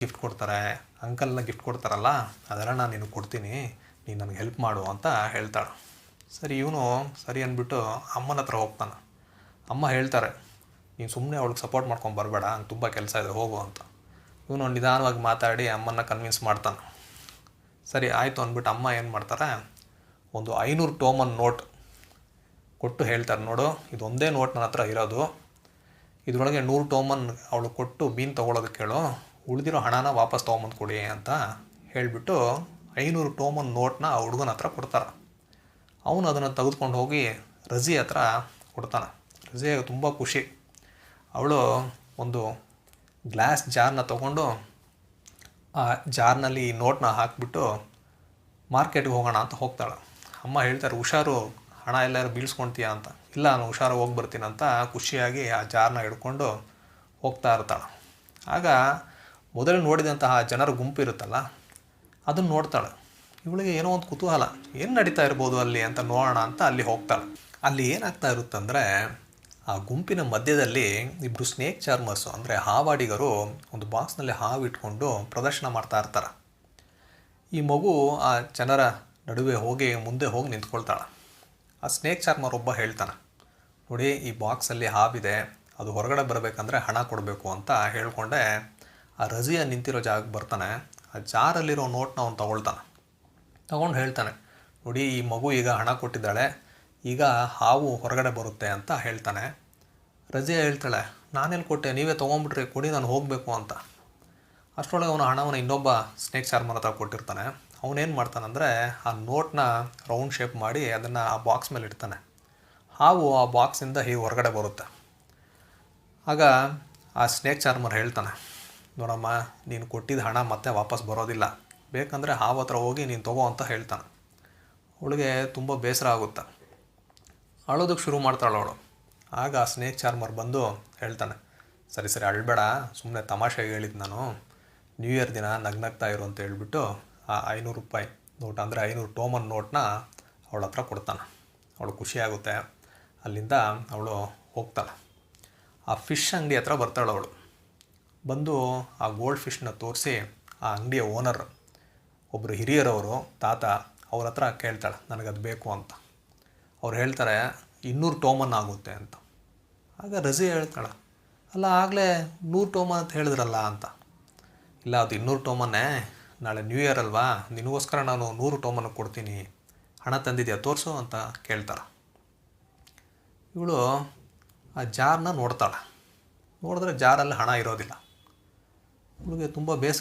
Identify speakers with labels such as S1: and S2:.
S1: Gift ಕೊಡ್ತಾರೆ, ಅಂಕಲ್ನ gift ಕೊಡ್ತಾರಲ್ಲ ಅದೆಲ್ಲ ನಾನು ನಿನಗೆ ಕೊಡ್ತೀನಿ, ನೀನು ನನಗೆ ಹೆಲ್ಪ್ ಮಾಡು ಅಂತ ಹೇಳ್ತಾಳೆ. ಸರಿ ಇವನು ಸರಿ ಅಂದ್ಬಿಟ್ಟು ಅಮ್ಮನ ಹತ್ರ ಹೋಗ್ತಾನೆ. ಅಮ್ಮ ಹೇಳ್ತಾರೆ, ನೀನು ಸುಮ್ಮನೆ ಅವಳಿಗೆ ಸಪೋರ್ಟ್ ಮಾಡ್ಕೊಂಡು ಬರಬೇಡ, ಹಂಗೆ ತುಂಬ ಕೆಲಸ ಇದೆ ಹೋಗು ಅಂತ. ಇವನು ನಿಧಾನವಾಗಿ ಮಾತಾಡಿ ಅಮ್ಮನ್ನ ಕನ್ವಿನ್ಸ್ ಮಾಡ್ತಾನೆ. ಸರಿ ಆಯಿತು ಅಂದ್ಬಿಟ್ಟು ಅಮ್ಮ ಏನು ಮಾಡ್ತಾರೆ, ಒಂದು 500 ಟೋಮನ್ ನೋಟ್ ಕೊಟ್ಟು ಹೇಳ್ತಾರೆ, ನೋಡು ಇದೊಂದೇ ನೋಟ್ ನನ್ನ ಹತ್ರ ಇರೋದು, ಇದರೊಳಗೆ 100 ಟೋಮನ್ ಅವಳು ಕೊಟ್ಟು ಮೀನು ತೊಗೊಳೋದಕ್ಕೆ ಹೇಳು, ಉಳಿದಿರೋ ಹಣನ ವಾಪಸ್ ತೊಗೊಂಬಂದು ಕೊಡಿ ಅಂತ ಹೇಳಿಬಿಟ್ಟು 500 ಟೋಮನ್ ನೋಟ್ನ ಆ ಹುಡುಗನ ಹತ್ರ ಕೊಡ್ತಾರೆ. ಅವನು ಅದನ್ನು ತೆಗೆದುಕೊಂಡು ಹೋಗಿ ರಜಿ ಹತ್ರ ಕೊಡ್ತಾನೆ. ರಜಿಗೆ ತುಂಬ ಖುಷಿ. ಅವಳು ಒಂದು ಗ್ಲಾಸ್ ಜಾರ್ನ ತೊಗೊಂಡು ಆ ಜಾರ್ನಲ್ಲಿ ಈ ನೋಟ್ನ ಹಾಕಿಬಿಟ್ಟು ಮಾರ್ಕೆಟ್ಗೆ ಹೋಗೋಣ ಅಂತ ಹೋಗ್ತಾಳೆ. ಅಮ್ಮ ಹೇಳ್ತಾರೆ, ಹುಷಾರು, ಹಣ ಎಲ್ಲರೂ ಬೀಳ್ಸ್ಕೊಳ್ತೀಯ ಅಂತ. ಇಲ್ಲ, ನಾನು ಹುಷಾರು ಹೋಗಿ ಬರ್ತೀನಿ ಅಂತ ಖುಷಿಯಾಗಿ ಆ ಜಾರ್ನ ಹಿಡ್ಕೊಂಡು ಹೋಗ್ತಾ ಇರ್ತಾಳೆ. ಆಗ ಮೊದಲು ನೋಡಿದಂತಹ ಜನರ ಗುಂಪು ಇರುತ್ತಲ್ಲ ಅದನ್ನು ನೋಡ್ತಾಳೆ. ಇವಳಿಗೆ ಏನೋ ಒಂದು ಕುತೂಹಲ, ಏನು ನಡೀತಾ ಇರ್ಬೋದು ಅಲ್ಲಿ ಅಂತ ನೋಡೋಣ ಅಂತ ಅಲ್ಲಿ ಹೋಗ್ತಾಳೆ. ಅಲ್ಲಿ ಏನಾಗ್ತಾ ಇರುತ್ತಂದರೆ, ಆ ಗುಂಪಿನ ಮಧ್ಯದಲ್ಲಿ ಇಬ್ಬರು ಸ್ನೇಕ್ ಚಾರ್ಮರ್ಸು ಅಂದರೆ ಹಾವಾಡಿಗರು ಒಂದು ಬಾಕ್ಸ್ನಲ್ಲಿ ಹಾವು ಇಟ್ಕೊಂಡು ಪ್ರದರ್ಶನ ಮಾಡ್ತಾ ಇರ್ತಾರೆ. ಈ ಮಗು ಆ ಜನರ ನಡುವೆ ಮುಂದೆ ಹೋಗಿ ನಿಂತ್ಕೊಳ್ತಾಳೆ. ಆ ಸ್ನೇಕ್ ಚಾರ್ಮರ್ ಒಬ್ಬ ಹೇಳ್ತಾನೆ, ನೋಡಿ ಈ ಬಾಕ್ಸಲ್ಲಿ ಹಾವಿದೆ, ಅದು ಹೊರಗಡೆ ಬರಬೇಕಂದ್ರೆ ಹಣ ಕೊಡಬೇಕು ಅಂತ ಹೇಳ್ಕೊಂಡೆ ಆ ರಜಿಯ ನಿಂತಿರೋ ಜಾಗಕ್ಕೆ ಬರ್ತಾನೆ. ಆ ಜಾರಲ್ಲಿರೋ ನೋಟ್ನ ಅವನು ತಗೊಂಡು ಹೇಳ್ತಾನೆ, ನೋಡಿ ಈ ಮಗು ಈಗ ಹಣ ಕೊಟ್ಟಿದ್ದಾಳೆ, ಈಗ ಹಾವು ಹೊರಗಡೆ ಬರುತ್ತೆ ಅಂತ ಹೇಳ್ತಾನೆ. ರಜಿಯಾ ಹೇಳ್ತಾಳೆ, ನಾನೆಲ್ಲಿ ಕೊಟ್ಟೆ, ನೀವೇ ತೊಗೊಂಬಿಟ್ರಿ, ಕೊಡಿ, ನಾನು ಹೋಗಬೇಕು ಅಂತ. ಅಷ್ಟರೊಳಗೆ ಅವನ ಹಣವನ್ನು ಇನ್ನೊಬ್ಬ ಸ್ನೇಕ್ ಚಾರ್ಮರ್ ಹತ್ರ ಕೊಟ್ಟಿರ್ತಾನೆ. ಅವನೇನು ಮಾಡ್ತಾನಂದರೆ ಆ ನೋಟ್ನ ರೌಂಡ್ ಶೇಪ್ ಮಾಡಿ ಅದನ್ನು ಆ ಬಾಕ್ಸ್ ಮೇಲೆ ಇಡ್ತಾನೆ. ಹಾವು ಆ ಬಾಕ್ಸಿಂದ ಹೀಗೆ ಹೊರಗಡೆ ಬರುತ್ತೆ. ಆಗ ಆ ಸ್ನೇಕ್ ಚಾರ್ಮರ್ ಹೇಳ್ತಾನೆ, ನೋಡಮ್ಮ, ನೀನು ಕೊಟ್ಟಿದ್ದ ಹಣ ಮತ್ತೆ ವಾಪಸ್ ಬರೋದಿಲ್ಲ, ಬೇಕಂದರೆ ಹಾವು ಹತ್ರ ಹೋಗಿ ನೀನು ತಗೋ ಅಂತ ಹೇಳ್ತಾನೆ. ಅವಳಿಗೆ ತುಂಬ ಬೇಸರ ಆಗುತ್ತೆ, ಅಳೋದಕ್ಕೆ ಶುರು ಮಾಡ್ತಾಳೆ ಅವಳು. ಆಗ ಆ ಸ್ನೇಕ್ ಚಾರ್ಮರ್ ಬಂದು ಹೇಳ್ತಾನೆ, ಸರಿ ಅಳಬೇಡ, ಸುಮ್ಮನೆ ತಮಾಷೆಗೆ ಹೇಳಿದ್ದು ನಾನು, ನ್ಯೂ ಇಯರ್ ದಿನ ನಗ್ನಗ್ತಾ ಇರು ಅಂತ ಹೇಳ್ಬಿಟ್ಟು ಆ 500 ರೂಪಾಯಿ ನೋಟ್ ಅಂದರೆ 500 ಟೋಮನ್ ನೋಟ್ನ ಅವಳ ಹತ್ರ ಕೊಡ್ತಾನೆ. ಅವಳು ಖುಷಿಯಾಗುತ್ತೆ. ಅಲ್ಲಿಂದ ಅವಳು ಹೋಗ್ತಾಳೆ. ಆ ಫಿಶ್ ಅಂಗಡಿ ಹತ್ರ ಬರ್ತಾಳೆ ಅವಳು. ಬಂದು ಆ ಗೋಲ್ಡ್ ಫಿಶ್ನ ತೋರಿಸಿ ಆ ಅಂಗಡಿಯ ಓನರ್ ಒಬ್ಬರು ಹಿರಿಯರವರು, ತಾತ, ಅವ್ರ ಹತ್ರ ಕೇಳ್ತಾಳೆ, ನನಗದು ಬೇಕು ಅಂತ. ಅವ್ರು ಹೇಳ್ತಾರೆ 200 ಟೋಮನ್ ಆಗುತ್ತೆ ಅಂತ. ಆಗ ರಜಿ ಹೇಳ್ತಾಳೆ, ಅಲ್ಲ ಆಗಲೇ 100 ಟೋಮನ್ ಅಂತ ಹೇಳಿದ್ರಲ್ಲ ಅಂತ. ಇಲ್ಲ, ಅದು 200 ಟೋಮನ್ನೇ, ನಾಳೆ ನ್ಯೂ ಇಯರ್ ಅಲ್ವಾ, ನಿನಗೋಸ್ಕರ ನಾನು 100 ಟೋಮನ್ ಕೊಡ್ತೀನಿ, ಹಣ ತಂದಿದ್ಯಾ ತೋರಿಸು ಅಂತ ಕೇಳ್ತಾಳೆ. ಇವಳು ಆ ಜಾರ್ನ ನೋಡ್ತಾಳೆ. ನೋಡಿದ್ರೆ ಜಾರಲ್ಲಿ ಹಣ ಇರೋದಿಲ್ಲ. ಇವಳಿಗೆ ತುಂಬ ಬೇಸರ